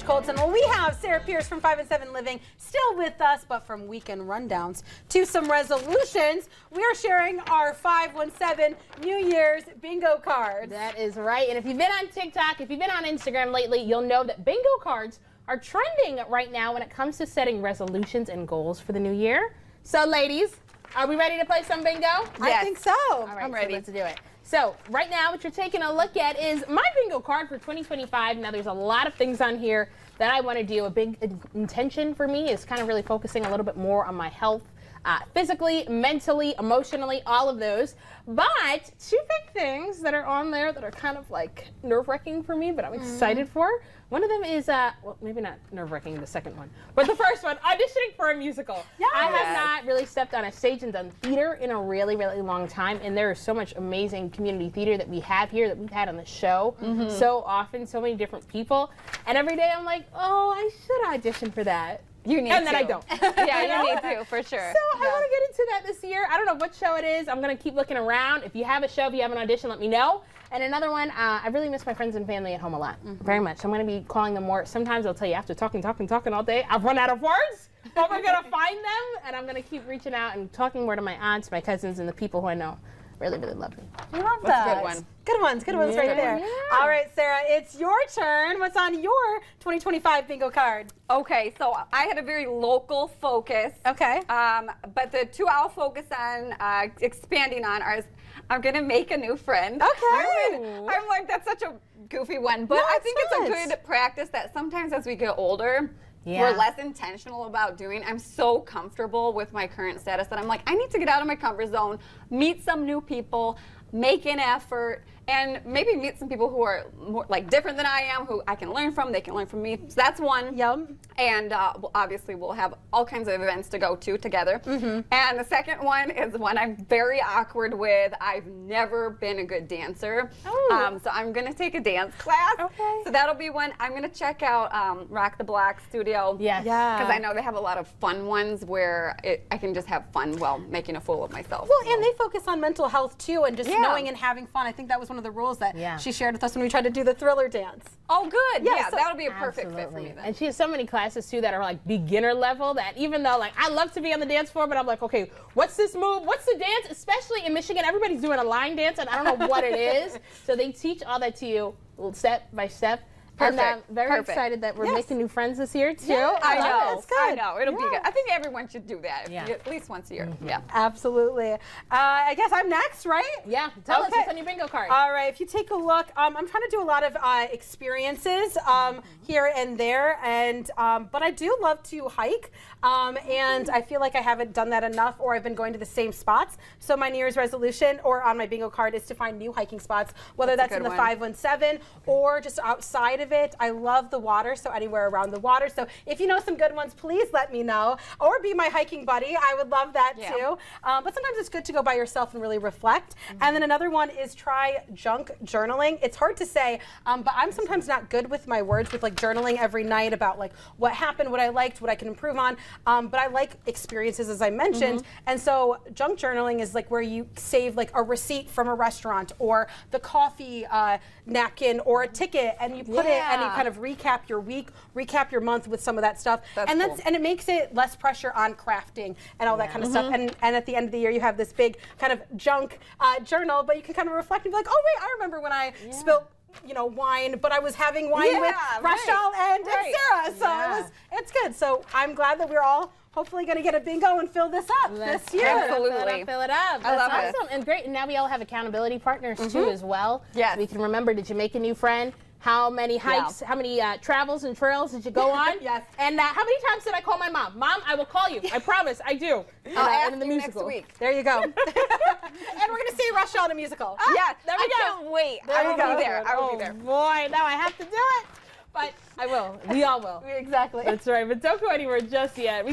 Colton. Well, we have Sarah Pierce from 5 and 7 Living still with us, but from weekend rundowns to some resolutions, we are sharing our 517 New Year's bingo cards. That is right. And if you've been on TikTok, if you've been on Instagram lately, you'll know that bingo cards are trending right now when it comes to setting resolutions and goals for the new year. So, ladies, are we ready to play some bingo? Yes. I think so. All right, I'm ready. So let's do it. So right now what you're taking a look at is my bingo card for 2025. Now there's a lot of things on here that I want to do. A big intention for me is kind of really focusing a little bit more on my health, physically, mentally, emotionally, all of those. But two big things that are on there that are kind of like nerve-wracking for me, but I'm excited for. One of them is, well, maybe not nerve-wracking, the second one, but the first one, auditioning for a musical. Yes. I have not really stepped on a stage and done theater in a really, really long time, and there is so much amazing community theater that we have here that we've had on the show so often, so many different people, and every day I'm like, oh, I should audition for that. You need and to. then I don't. Yeah, you need to, for sure. So I want to get into that this year. I don't know what show it is. I'm going to keep looking around. If you have a show, if you have an audition, let me know. And another one, I really miss my friends and family at home a lot, very much. I'm going to be calling them more. Sometimes I'll tell you after talking all day, I've run out of words, but we're going to find them, and I'm going to keep reaching out and talking more to my aunts, my cousins, and the people who I know really, really love me. I love That's that. a good one. Good ones right there. Yeah. All right, Sarah, it's your turn. What's on your 2025 bingo card? Okay, so I had a very local focus. Okay. But the two I'll focus on expanding on are I'm going to make a new friend. Okay. I'm like, that's such a goofy one. But No, I it's think it's not. a good practice that sometimes as we get older, Yeah. we're less intentional about doing. I'm so comfortable with my current status that I'm like, I need to get out of my comfort zone, meet some new people, make an effort, and maybe meet some people who are more, like different than I am, who I can learn from, they can learn from me. So that's one. Yum. And obviously we'll have all kinds of events to go to together. And the second one is one I'm very awkward with. I've never been a good dancer. Oh. So I'm gonna take a dance class. Okay. So that'll be one. I'm gonna check out Rock the Block Studio. Yes. Yeah. Because I know they have a lot of fun ones where I can just have fun while making a fool of myself. Well, and they focus on mental health too, and just Yeah. knowing and having fun. I think that was one of the rules that Yeah. she shared with us when we tried to do the Thriller dance. Oh, good. Yeah, Yeah, so- that'll be a perfect fit for Absolutely. me then. And she has so many classes too that are like beginner level that even though like I love to be on the dance floor, but I'm like, okay, what's this move? What's the dance? Especially in Michigan, everybody's doing a line dance and I don't know what it is. So they teach all that to you step by step. And I'm Perfect. very Perfect. excited that we're Yes. making new friends this year too. Yeah. I love it. know. That's good. I know. It'll be Yeah. good. I think everyone should do that Yeah. at least once a year. Yeah. Absolutely. I guess I'm next, right? Yeah, tell us Okay. what's on your bingo card. All right, if you take a look, I'm trying to do a lot of experiences here and there, and but I do love to hike, and I feel like I haven't done that enough, or I've been going to the same spots. So my New Year's resolution, or on my bingo card, is to find new hiking spots, whether that's in good the one. 517 or just outside of it. I love the water, so anywhere around the water. So if you know some good ones, please let me know, or be my hiking buddy. I would love that Yeah. too. But sometimes it's good to go by yourself and really reflect. And then another one is try junk journaling. It's hard to say, but I'm sometimes not good with my words with like journaling every night about like what happened, what I liked, what I can improve on. But I like experiences, as I mentioned. And so junk journaling is like where you save like a receipt from a restaurant or the coffee napkin or a ticket, and you put it and you Yeah. kind of recap your week, recap your month with some of that stuff. That's and cool. and it makes it less pressure on crafting and all that kind of stuff. And at the end of the year, you have this big kind of junk journal, but you can kind of reflect and be like, oh wait, I remember when I spilled, you know, wine, but I was having wine with Yeah, Rachel and right. Sarah. So it's good. So I'm glad that we're all hopefully going to get a bingo and fill this up this year. Absolutely. Fill it up. I love That's it. awesome. And great. And now we all have accountability partners too as well. Yes. So we can remember, did you make a new friend? How many hikes, how many travels and trails did you go on? Yes. And how many times did I call my mom? Mom, I will call you. I promise, I do. I'll ask in the you musical. next week. There you go. And we're going to see Rachel in a musical. Yeah, there we I go. can't wait. There I you will go. be there. I will Oh be there. boy, now I have to do it. But I will. We all will. Exactly. That's right. But don't go anywhere just yet.